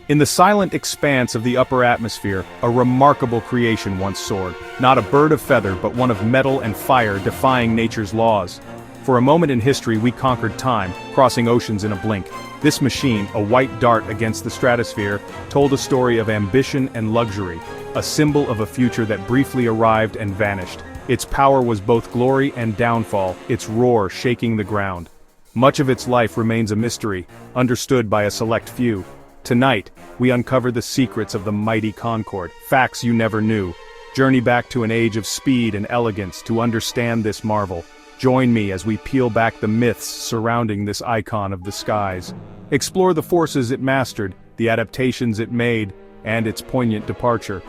In the silent expanse of the upper atmosphere, a remarkable creation once soared, not a bird of feather but one of metal and fire defying nature's laws. For a moment in history we conquered time, crossing oceans in a blink. This machine, a white dart against the stratosphere, told a story of ambition and luxury, a symbol of a future that briefly arrived and vanished. Its power was both glory and downfall, its roar shaking the ground. Much of its life remains a mystery, understood by a select few. Tonight, we uncover the secrets of the mighty Concorde, facts you never knew. Journey back to an age of speed and elegance to understand this marvel. Join me as we peel back the myths surrounding this icon of the skies. Explore the forces it mastered, the adaptations it made, and its poignant departure.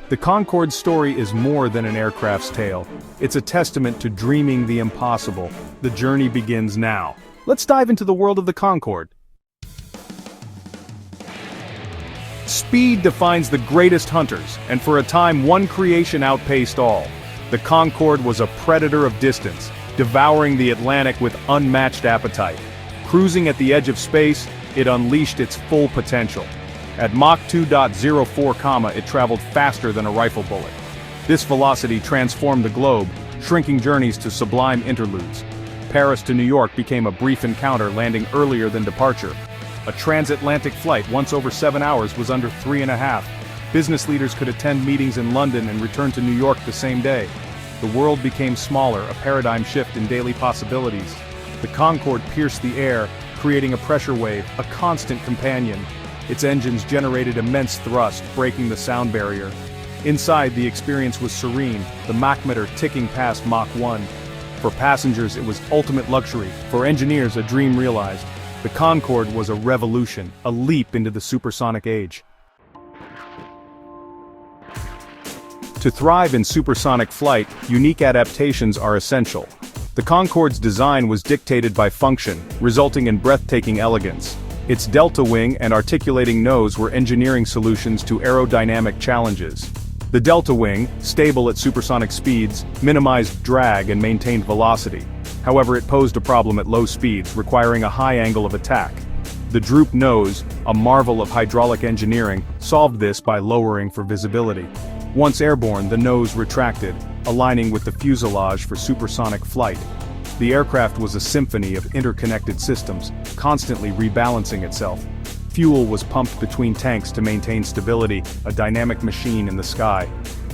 The Concorde's story is more than an aircraft's tale. It's a testament to dreaming the impossible. The journey begins now. Let's dive into the world of the Concorde. Speed defines the greatest hunters, and for a time one creation outpaced all. The Concorde was a predator of distance, devouring the Atlantic with unmatched appetite. Cruising at the edge of space, it unleashed its full potential. At Mach 2.04, it traveled faster than a rifle bullet. This velocity transformed the globe, shrinking journeys to sublime interludes. Paris to New York became a brief encounter, landing earlier than departure. A transatlantic flight, once over 7 hours, was under 3.5. Business leaders could attend meetings in London and return to New York the same day. The world became smaller, a paradigm shift in daily possibilities. The Concorde pierced the air, creating a pressure wave, a constant companion. Its engines generated immense thrust, breaking the sound barrier. Inside, the experience was serene, the Mach-meter ticking past Mach 1. For passengers, it was ultimate luxury. For engineers, a dream realized. The Concorde was a revolution, a leap into the supersonic age. To thrive in supersonic flight, unique adaptations are essential. The Concorde's design was dictated by function, resulting in breathtaking elegance. Its delta wing and articulating nose were engineering solutions to aerodynamic challenges. The delta wing, stable at supersonic speeds, minimized drag and maintained velocity. However, it posed a problem at low speeds, requiring a high angle of attack. The droop nose, a marvel of hydraulic engineering, solved this by lowering for visibility. Once airborne, the nose retracted, aligning with the fuselage for supersonic flight. The aircraft was a symphony of interconnected systems, constantly rebalancing itself. Fuel was pumped between tanks to maintain stability, a dynamic machine in the sky.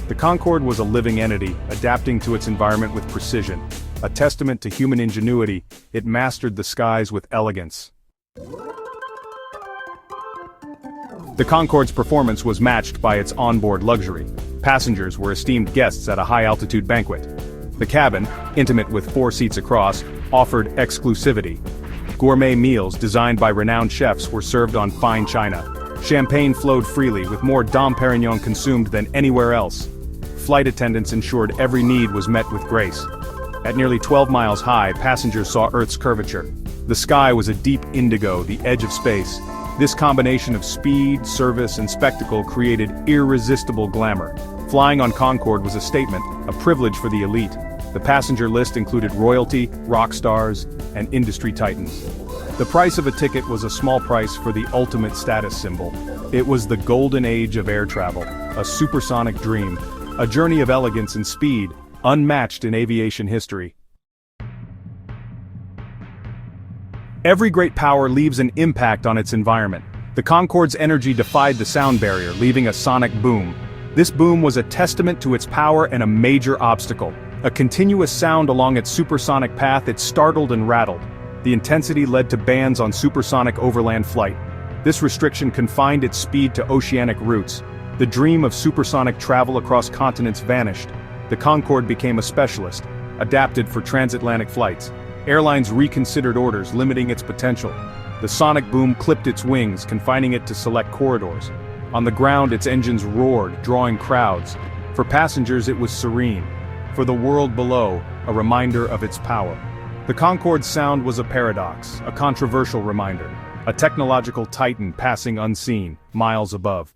The Concorde was a living entity, adapting to its environment with precision. A testament to human ingenuity, it mastered the skies with elegance. The Concorde's performance was matched by its onboard luxury. Passengers were esteemed guests at a high-altitude banquet. The cabin, intimate with 4 seats across, offered exclusivity. Gourmet meals designed by renowned chefs were served on fine china. Champagne flowed freely, with more Dom Perignon consumed than anywhere else. Flight attendants ensured every need was met with grace. At nearly 12 miles high, passengers saw Earth's curvature. The sky was a deep indigo, the edge of space. This combination of speed, service, and spectacle created irresistible glamour. Flying on Concorde was a statement, a privilege for the elite. The passenger list included royalty, rock stars, and industry titans. The price of a ticket was a small price for the ultimate status symbol. It was the golden age of air travel, a supersonic dream, a journey of elegance and speed, unmatched in aviation history. Every great power leaves an impact on its environment. The Concorde's energy defied the sound barrier, leaving a sonic boom. This boom was a testament to its power and a major obstacle. A continuous sound along its supersonic path, it startled and rattled. The intensity led to bans on supersonic overland flight. This restriction confined its speed to oceanic routes. The dream of supersonic travel across continents vanished. The Concorde became a specialist, adapted for transatlantic flights. Airlines reconsidered orders, limiting its potential. The sonic boom clipped its wings, confining it to select corridors. On the ground, its engines roared, drawing crowds. For passengers, it was serene. For the world below, a reminder of its power. The Concorde's sound was a paradox, a controversial reminder. A technological titan passing unseen, miles above.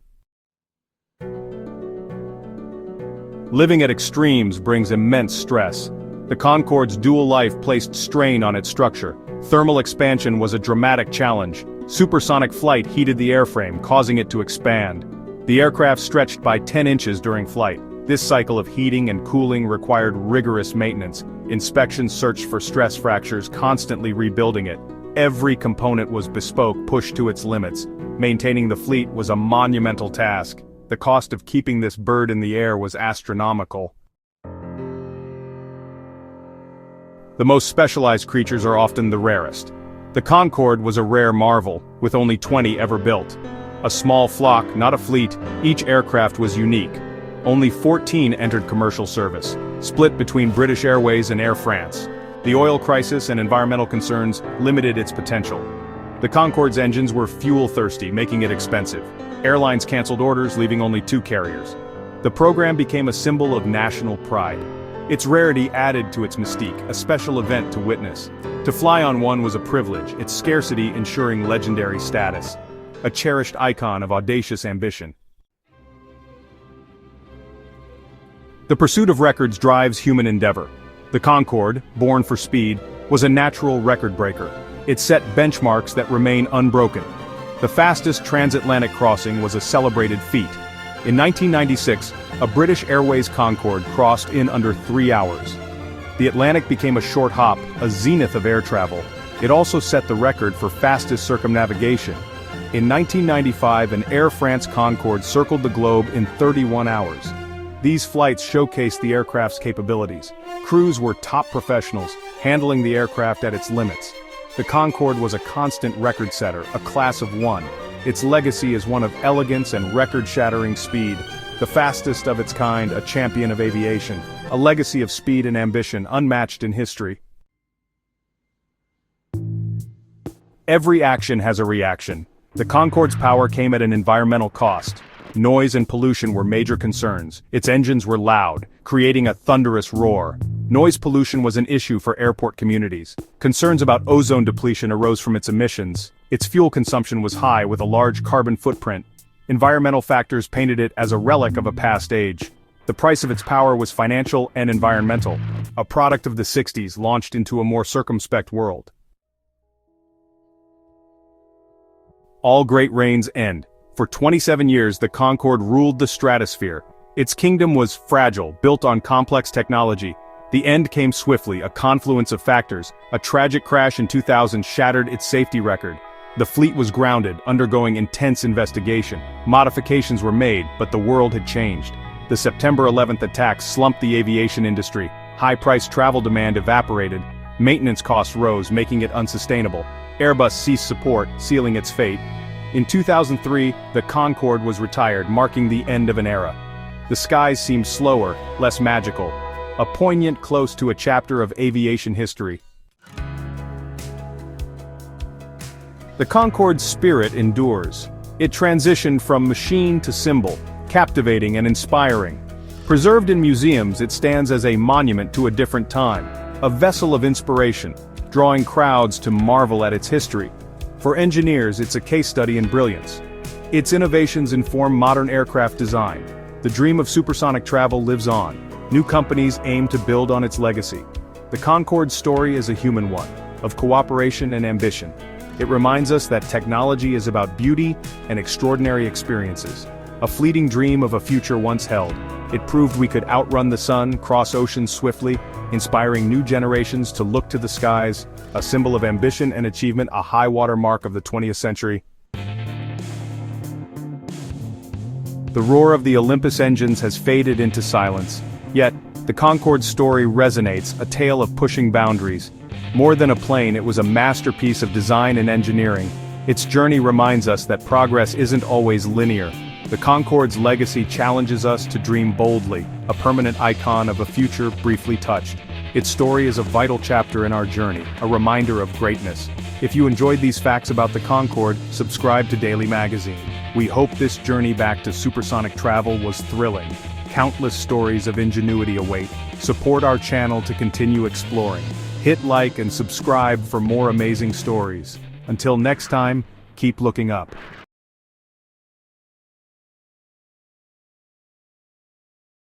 Living at extremes brings immense stress. The Concorde's dual life placed strain on its structure. Thermal expansion was a dramatic challenge. Supersonic flight heated the airframe, causing it to expand. The aircraft stretched by 10 inches during flight. This cycle of heating and cooling required rigorous maintenance. Inspections searched for stress fractures, constantly rebuilding it. Every component was bespoke, pushed to its limits. Maintaining the fleet was a monumental task. The cost of keeping this bird in the air was astronomical. The most specialized creatures are often the rarest. The Concorde was a rare marvel, with only 20 ever built. A small flock, not a fleet, each aircraft was unique. Only 14 entered commercial service, split between British Airways and Air France. The oil crisis and environmental concerns limited its potential. The Concorde's engines were fuel-thirsty, making it expensive. Airlines canceled orders, leaving only 2 carriers. The program became a symbol of national pride. Its rarity added to its mystique, a special event to witness. To fly on one was a privilege, its scarcity ensuring legendary status. A cherished icon of audacious ambition. The pursuit of records drives human endeavor. The Concorde, born for speed, was a natural record breaker. It set benchmarks that remain unbroken. The fastest transatlantic crossing was a celebrated feat. In 1996, a British Airways Concorde crossed in under 3 hours. The Atlantic became a short hop, a zenith of air travel. It also set the record for fastest circumnavigation. In 1995, an Air France Concorde circled the globe in 31 hours. These flights showcased the aircraft's capabilities. Crews were top professionals, handling the aircraft at its limits. The Concorde was a constant record setter, a class of one. Its legacy is one of elegance and record-shattering speed. The fastest of its kind, a champion of aviation. A legacy of speed and ambition unmatched in history. Every action has a reaction. The Concorde's power came at an environmental cost. Noise and pollution were major concerns. Its engines were loud, creating a thunderous roar. Noise pollution was an issue for airport communities. Concerns about ozone depletion arose from its emissions. Its fuel consumption was high with a large carbon footprint. Environmental factors painted it as a relic of a past age. The price of its power was financial and environmental. A product of the 60s launched into a more circumspect world. All great reigns end. For 27 years, the Concorde ruled the stratosphere. Its kingdom was fragile, built on complex technology. The end came swiftly, a confluence of factors. A tragic crash in 2000 shattered its safety record. The fleet was grounded, undergoing intense investigation. Modifications were made, but the world had changed. The September 11th attacks slumped the aviation industry. High-priced travel demand evaporated. Maintenance costs rose, making it unsustainable. Airbus ceased support, sealing its fate. In 2003, the Concorde was retired, marking the end of an era. The skies seemed slower, less magical. A poignant close to a chapter of aviation history. The Concorde's spirit endures. It transitioned from machine to symbol, captivating and inspiring. Preserved in museums, it stands as a monument to a different time, a vessel of inspiration, drawing crowds to marvel at its history. For engineers, it's a case study in brilliance. Its innovations inform modern aircraft design. The dream of supersonic travel lives on. New companies aim to build on its legacy. The Concorde's story is a human one, of cooperation and ambition. It reminds us that technology is about beauty and extraordinary experiences. A fleeting dream of a future once held. It proved we could outrun the sun, cross oceans swiftly, inspiring new generations to look to the skies, a symbol of ambition and achievement, a high-water mark of the 20th century. The roar of the Olympus engines has faded into silence. Yet, the Concorde's story resonates, a tale of pushing boundaries. More than a plane, it was a masterpiece of design and engineering. Its journey reminds us that progress isn't always linear. The Concorde's legacy challenges us to dream boldly, a permanent icon of a future briefly touched. Its story is a vital chapter in our journey, a reminder of greatness. If you enjoyed these facts about the Concorde, subscribe to Daily Magazine. We hope this journey back to supersonic travel was thrilling. Countless stories of ingenuity await. Support our channel to continue exploring. Hit like and subscribe for more amazing stories. Until next time, keep looking up.